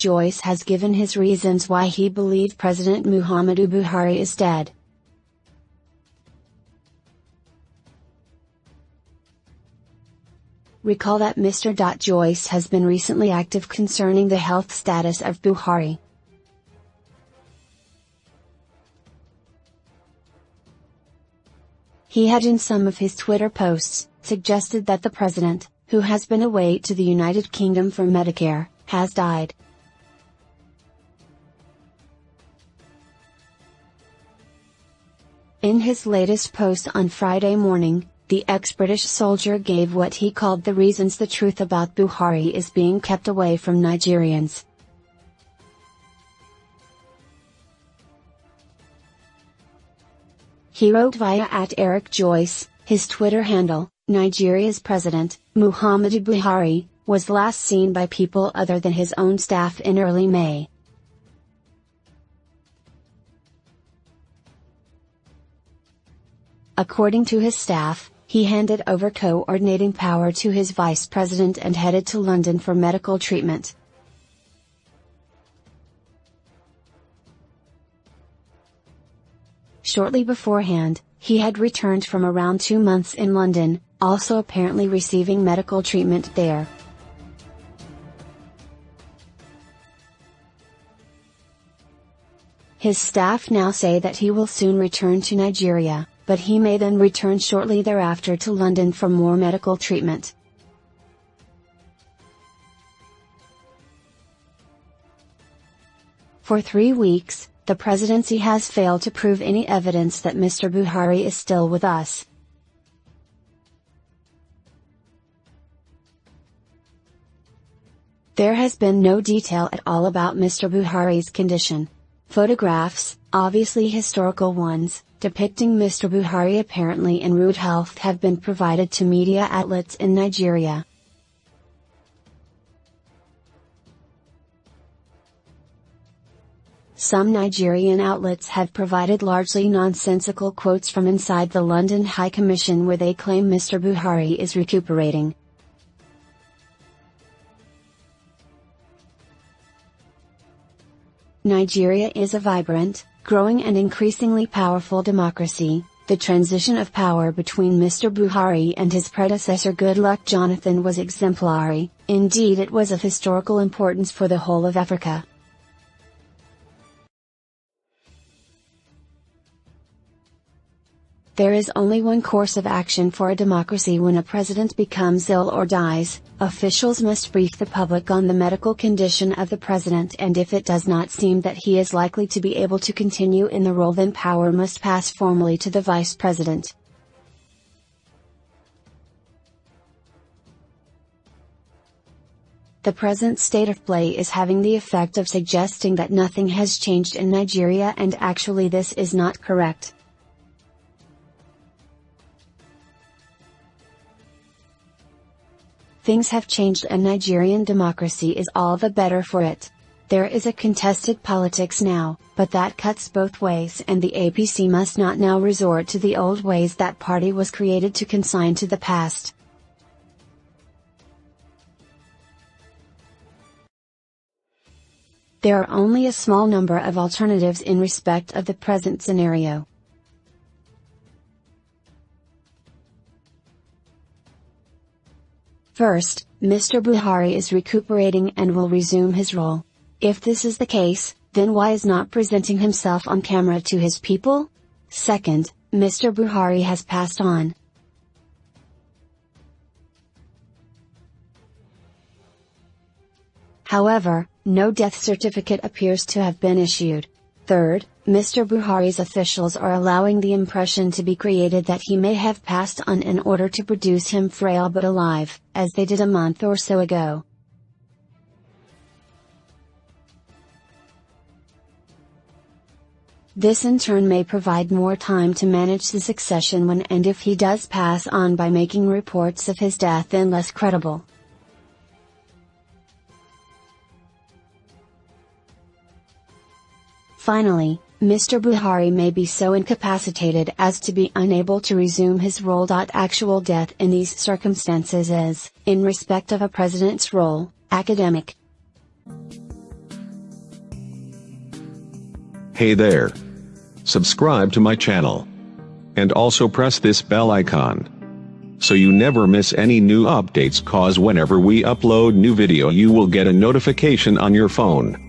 Joyce has given his reasons why he believes President Muhammadu Buhari is dead. Recall that Mr. Joyce has been recently active concerning the health status of Buhari. He had in some of his Twitter posts, suggested that the president, who has been away to the United Kingdom for Medicare, has died. In his latest post on Friday morning, the ex-British soldier gave what he called the reasons the truth about Buhari is being kept away from Nigerians. He wrote via @EricJoyce, his Twitter handle, Nigeria's president, Muhammadu Buhari, was last seen by people other than his own staff in early May. According to his staff, he handed over coordinating power to his vice president and headed to London for medical treatment. Shortly beforehand, he had returned from around 2 months in London, also apparently receiving medical treatment there. His staff now say that he will soon return to Nigeria, but he may then return shortly thereafter to London for more medical treatment. For 3 weeks, the presidency has failed to prove any evidence that Mr. Buhari is still with us. There has been no detail at all about Mr. Buhari's condition. Photographs, obviously historical ones, depicting Mr. Buhari apparently in rude health have been provided to media outlets in Nigeria. Some Nigerian outlets have provided largely nonsensical quotes from inside the London High Commission where they claim Mr. Buhari is recuperating. Nigeria is a vibrant, growing and increasingly powerful democracy. The transition of power between Mr. Buhari and his predecessor Goodluck Jonathan was exemplary, indeed it was of historical importance for the whole of Africa. There is only one course of action for a democracy when a president becomes ill or dies. Officials must brief the public on the medical condition of the president, and if it does not seem that he is likely to be able to continue in the role, then power must pass formally to the vice president. The present state of play is having the effect of suggesting that nothing has changed in Nigeria, and actually this is not correct. Things have changed and Nigerian democracy is all the better for it. There is a contested politics now, but that cuts both ways, and the APC must not now resort to the old ways that party was created to consign to the past. There are only a small number of alternatives in respect of the present scenario. First, Mr. Buhari is recuperating and will resume his role. If this is the case, then why is not presenting himself on camera to his people? Second, Mr. Buhari has passed on. However, no death certificate appears to have been issued. Third, Mr. Buhari's officials are allowing the impression to be created that he may have passed on in order to produce him frail but alive, as they did a month or so ago. This in turn may provide more time to manage the succession when and if he does pass on, by making reports of his death then less credible. Finally, Mr. Buhari may be so incapacitated as to be unable to resume his role. Actual death in these circumstances is, in respect of a president's role, academic. Hey there. Subscribe to my channel. And also press this bell icon, so you never miss any new updates, cause whenever we upload new video you will get a notification on your phone.